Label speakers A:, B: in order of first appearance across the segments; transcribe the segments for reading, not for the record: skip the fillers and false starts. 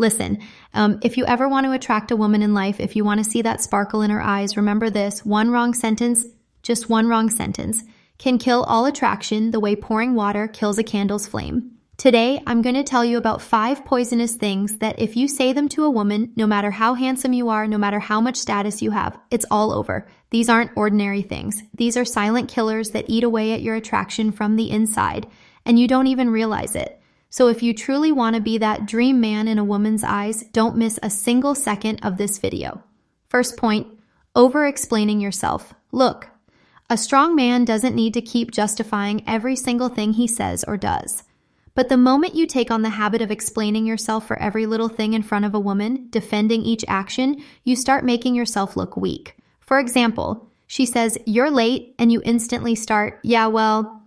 A: Listen, if you ever want to attract a woman in life, if you want to see that sparkle in her eyes, remember this: one wrong sentence, just one wrong sentence, can kill all attraction the way pouring water kills a candle's flame. Today, I'm going to tell you about 5 poisonous things that if you say them to a woman, no matter how handsome you are, no matter how much status you have, it's all over. These aren't ordinary things. These are silent killers that eat away at your attraction from the inside, and you don't even realize it. So if you truly want to be that dream man in a woman's eyes, don't miss a single second of this video. First point, over-explaining yourself. Look, a strong man doesn't need to keep justifying every single thing he says or does. But the moment you take on the habit of explaining yourself for every little thing in front of a woman, defending each action, you start making yourself look weak. For example, she says, "You're late," and you instantly start, "Yeah, well,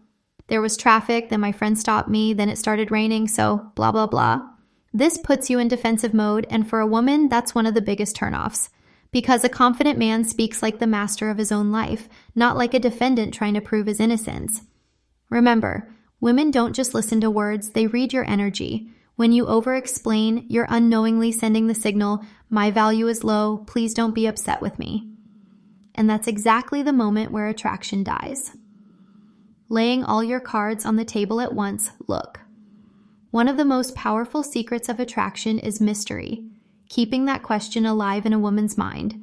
A: there was traffic, then my friend stopped me, then it started raining, so blah, blah, blah." This puts you in defensive mode, and for a woman, that's one of the biggest turnoffs. Because a confident man speaks like the master of his own life, not like a defendant trying to prove his innocence. Remember, women don't just listen to words, they read your energy. When you over-explain, you're unknowingly sending the signal, "My value is low, please don't be upset with me." And that's exactly the moment where attraction dies. Laying all your cards on the table at once, look. One of the most powerful secrets of attraction is mystery, keeping that question alive in a woman's mind.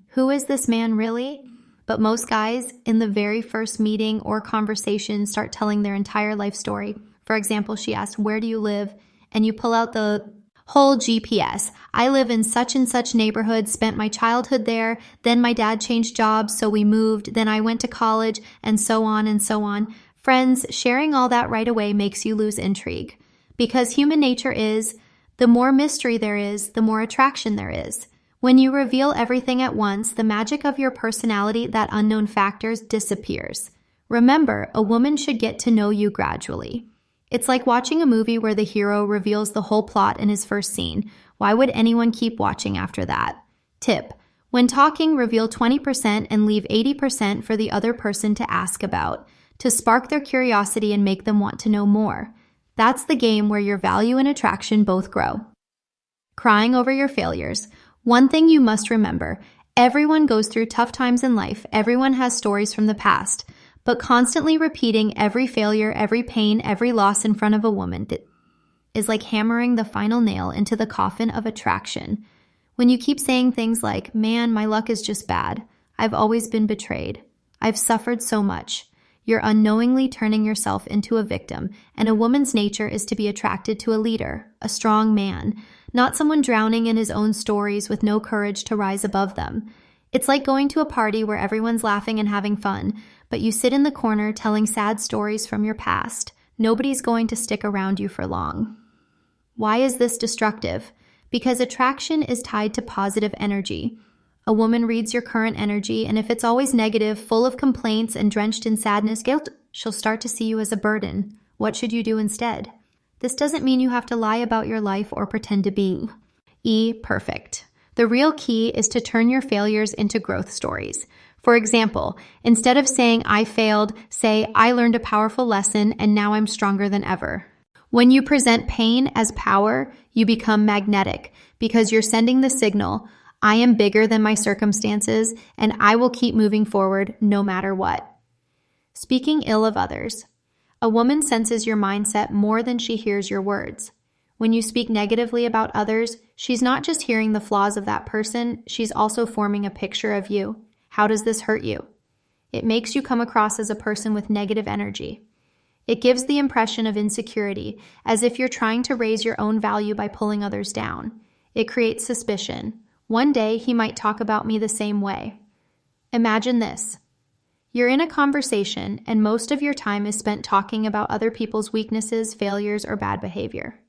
A: Who is this man really? But most guys, in the very first meeting or conversation, start telling their entire life story. For example, she asked, "Where do you live?" And you pull out the whole GPS. "I live in such and such neighborhood, spent my childhood there, then my dad changed jobs, so we moved, then I went to college," and so on and so on. Friends, sharing all that right away makes you lose intrigue. Because human nature is, the more mystery there is, the more attraction there is. When you reveal everything at once, the magic of your personality, that unknown factors, disappears. Remember, a woman should get to know you gradually. It's like watching a movie where the hero reveals the whole plot in his first scene. Why would anyone keep watching after that? Tip: when talking, reveal 20% and leave 80% for the other person to ask about, to spark their curiosity and make them want to know more. That's the game where your value and attraction both grow. Crying over your failures. One thing you must remember, everyone goes through tough times in life, everyone has stories from the past, but constantly repeating every failure, every pain, every loss in front of a woman is like hammering the final nail into the coffin of attraction. When you keep saying things like, "Man, my luck is just bad. I've always been betrayed. I've suffered so much," you're unknowingly turning yourself into a victim, and a woman's nature is to be attracted to a leader, a strong man, not someone drowning in his own stories with no courage to rise above them. It's like going to a party where everyone's laughing and having fun, but you sit in the corner telling sad stories from your past. Nobody's going to stick around you for long. Why is this destructive? Because attraction is tied to positive energy. A woman reads your current energy, and if it's always negative, full of complaints, and drenched in sadness, guilt, she'll start to see you as a burden. What should you do instead? This doesn't mean you have to lie about your life or pretend to be perfect. The real key is to turn your failures into growth stories. For example, instead of saying, "I failed," say, "I learned a powerful lesson and now I'm stronger than ever." When you present pain as power, you become magnetic because you're sending the signal, "I am bigger than my circumstances and I will keep moving forward no matter what." Speaking ill of others. A woman senses your mindset more than she hears your words. When you speak negatively about others, she's not just hearing the flaws of that person, she's also forming a picture of you. How does this hurt you? It makes you come across as a person with negative energy. It gives the impression of insecurity, as if you're trying to raise your own value by pulling others down. It creates suspicion. One day, he might talk about me the same way. Imagine this. You're in a conversation, and most of your time is spent talking about other people's weaknesses, failures, or bad behavior.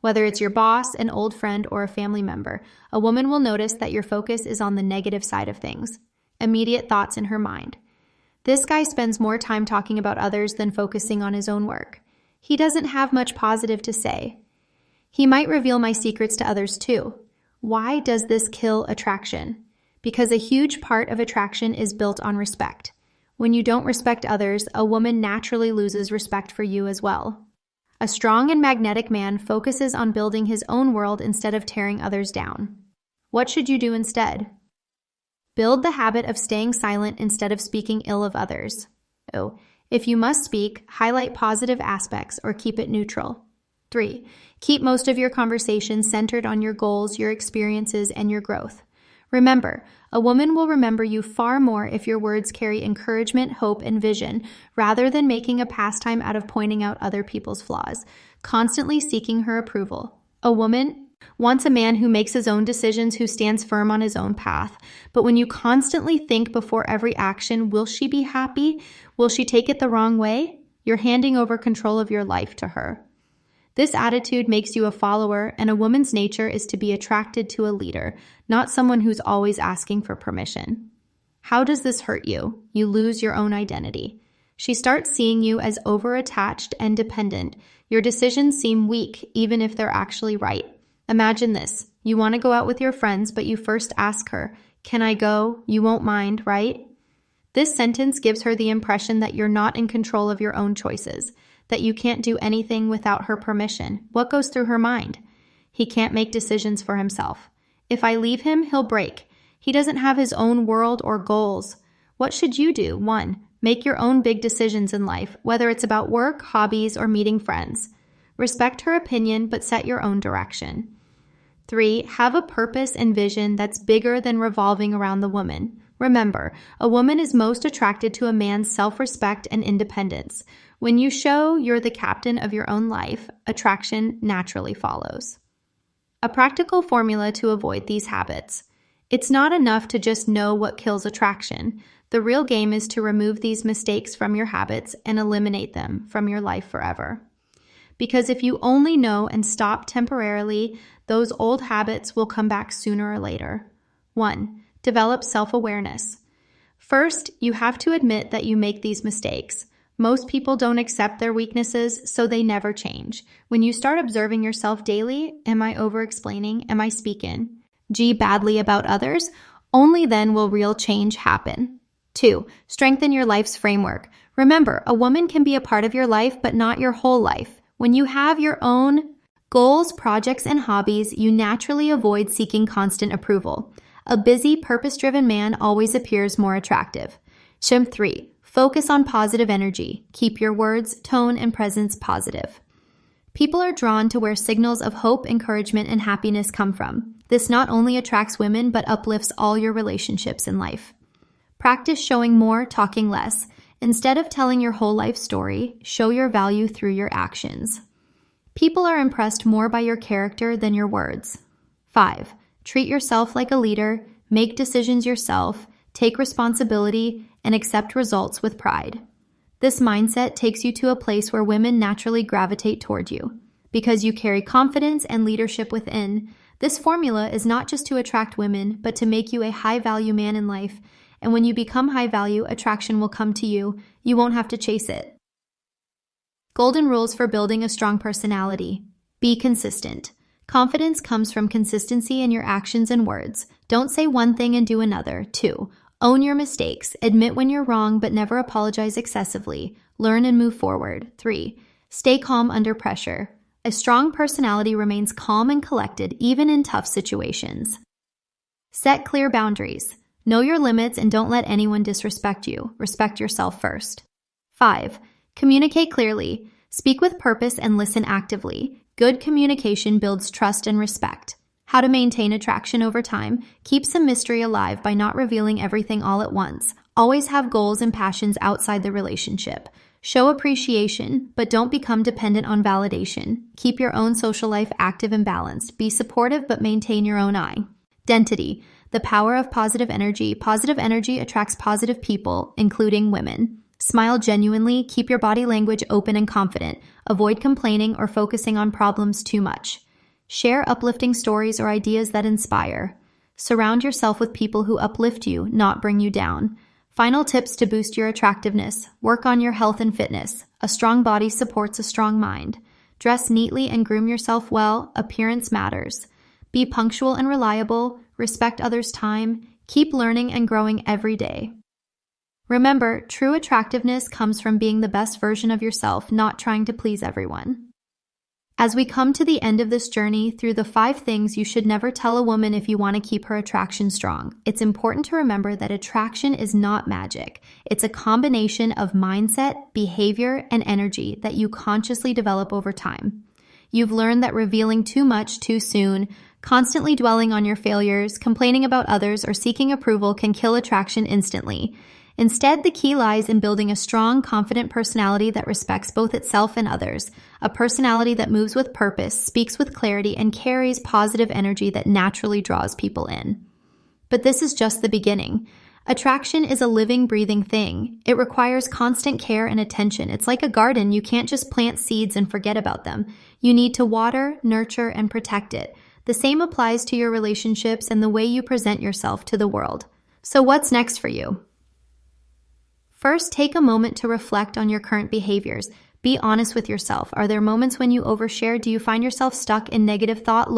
A: Whether it's your boss, an old friend, or a family member, a woman will notice that your focus is on the negative side of things. Immediate thoughts in her mind. This guy spends more time talking about others than focusing on his own work. He doesn't have much positive to say. He might reveal my secrets to others too. Why does this kill attraction? Because a huge part of attraction is built on respect. When you don't respect others, a woman naturally loses respect for you as well. A strong and magnetic man focuses on building his own world instead of tearing others down. What should you do instead? Build the habit of staying silent instead of speaking ill of others. Oh, if you must speak, highlight positive aspects or keep it neutral. 3. Keep most of your conversations centered on your goals, your experiences, and your growth. Remember, a woman will remember you far more if your words carry encouragement, hope, and vision, rather than making a pastime out of pointing out other people's flaws, constantly seeking her approval. A woman wants a man who makes his own decisions, who stands firm on his own path. But when you constantly think before every action, will she be happy? Will she take it the wrong way? You're handing over control of your life to her. This attitude makes you a follower, and a woman's nature is to be attracted to a leader, not someone who's always asking for permission. How does this hurt you? You lose your own identity. She starts seeing you as over-attached and dependent. Your decisions seem weak, even if they're actually right. Imagine this. You want to go out with your friends, but you first ask her, "Can I go? You won't mind, right?" This sentence gives her the impression that you're not in control of your own choices, that you can't do anything without her permission. What goes through her mind? He can't make decisions for himself. If I leave him, he'll break. He doesn't have his own world or goals. What should you do? 1. Make your own big decisions in life, whether it's about work, hobbies, or meeting friends. Respect her opinion, but set your own direction. 3. Have a purpose and vision that's bigger than revolving around the woman. Remember, a woman is most attracted to a man's self-respect and independence. When you show you're the captain of your own life, attraction naturally follows. A practical formula to avoid these habits. It's not enough to just know what kills attraction. The real game is to remove these mistakes from your habits and eliminate them from your life forever. Because if you only know and stop temporarily, those old habits will come back sooner or later. 1. Develop self-awareness. First, you have to admit that you make these mistakes. Most people don't accept their weaknesses, so they never change. When you start observing yourself daily, am I over-explaining? Am I speaking badly about others? Only then will real change happen. 2. Strengthen your life's framework. Remember, a woman can be a part of your life, but not your whole life. When you have your own goals, projects, and hobbies, you naturally avoid seeking constant approval. A busy, purpose-driven man always appears more attractive. 3. Focus on positive energy. Keep your words, tone, and presence positive. People are drawn to where signals of hope, encouragement, and happiness come from. This not only attracts women, but uplifts all your relationships in life. Practice showing more, talking less. Instead of telling your whole life story, show your value through your actions. People are impressed more by your character than your words. 5. Treat yourself like a leader, make decisions yourself, take responsibility, and accept results with pride. This mindset takes you to a place where women naturally gravitate toward you. Because you carry confidence and leadership within, this formula is not just to attract women, but to make you a high-value man in life. And when you become high value, attraction will come to you. You won't have to chase it. Golden rules for building a strong personality. Be consistent. Confidence comes from consistency in your actions and words. Don't say one thing and do another. 2. Own your mistakes. Admit when you're wrong, but never apologize excessively. Learn and move forward. 3. Stay calm under pressure. A strong personality remains calm and collected, even in tough situations. Set clear boundaries. Know your limits and don't let anyone disrespect you. Respect yourself first. 5. Communicate clearly. Speak with purpose and listen actively. Good communication builds trust and respect. How to maintain attraction over time. Keep some mystery alive by not revealing everything all at once. Always have goals and passions outside the relationship. Show appreciation, but don't become dependent on validation. Keep your own social life active and balanced. Be supportive, but maintain your own eye. Density. The power of positive energy. Positive energy attracts positive people, including women. Smile genuinely, keep your body language open and confident. Avoid complaining or focusing on problems too much. Share uplifting stories or ideas that inspire. Surround yourself with people who uplift you, not bring you down. Final tips to boost your attractiveness. Work on your health and fitness. A strong body supports a strong mind. Dress neatly and groom yourself well. Appearance matters. Be punctual and reliable. Respect others' time. Keep learning and growing every day. Remember, true attractiveness comes from being the best version of yourself, not trying to please everyone. As we come to the end of this journey through the 5 things you should never tell a woman if you want to keep her attraction strong, it's important to remember that attraction is not magic. It's a combination of mindset, behavior, and energy that you consciously develop over time. You've learned that revealing too much too soon, constantly dwelling on your failures, complaining about others, or seeking approval can kill attraction instantly. Instead, the key lies in building a strong, confident personality that respects both itself and others. A personality that moves with purpose, speaks with clarity, and carries positive energy that naturally draws people in. But this is just the beginning. Attraction is a living, breathing thing. It requires constant care and attention. It's like a garden. You can't just plant seeds and forget about them. You need to water, nurture, and protect it. The same applies to your relationships and the way you present yourself to the world. So what's next for you? First, take a moment to reflect on your current behaviors. Be honest with yourself. Are there moments when you overshare? Do you find yourself stuck in negative thought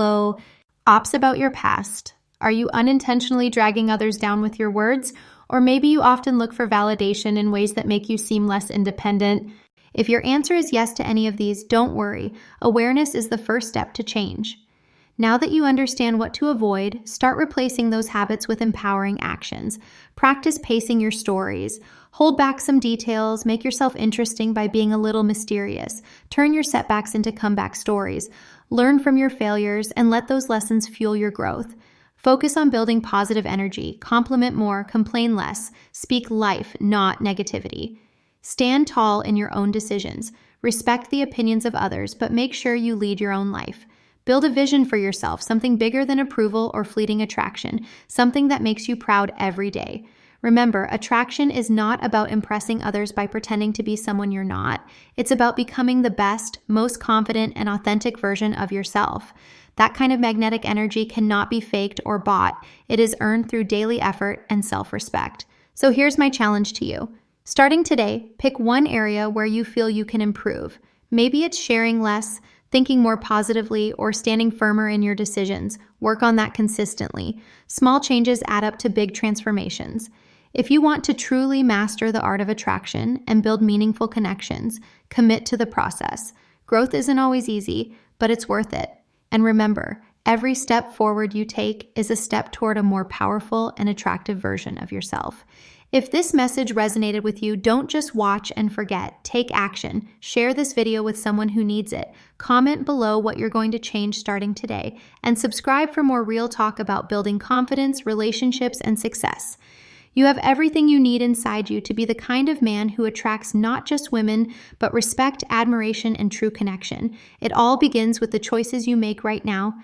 A: ops about your past? Are you unintentionally dragging others down with your words? Or maybe you often look for validation in ways that make you seem less independent. If your answer is yes to any of these, don't worry. Awareness is the first step to change. Now that you understand what to avoid, start replacing those habits with empowering actions. Practice pacing your stories. Hold back some details. Make yourself interesting by being a little mysterious. Turn your setbacks into comeback stories. Learn from your failures and let those lessons fuel your growth. Focus on building positive energy. Compliment more, complain less. Speak life, not negativity. Stand tall in your own decisions. Respect the opinions of others, but make sure you lead your own life. Build a vision for yourself, something bigger than approval or fleeting attraction, something that makes you proud every day. Remember, attraction is not about impressing others by pretending to be someone you're not. It's about becoming the best, most confident, and authentic version of yourself. That kind of magnetic energy cannot be faked or bought. It is earned through daily effort and self-respect. So here's my challenge to you. Starting today, pick one area where you feel you can improve. Maybe it's sharing less, thinking more positively, or standing firmer in your decisions. Work on that consistently. Small changes add up to big transformations. If you want to truly master the art of attraction and build meaningful connections, commit to the process. Growth isn't always easy, but it's worth it. And remember, every step forward you take is a step toward a more powerful and attractive version of yourself. If this message resonated with you, don't just watch and forget. Take action. Share this video with someone who needs it. Comment below what you're going to change starting today. And subscribe for more real talk about building confidence, relationships, and success. You have everything you need inside you to be the kind of man who attracts not just women, but respect, admiration, and true connection. It all begins with the choices you make right now.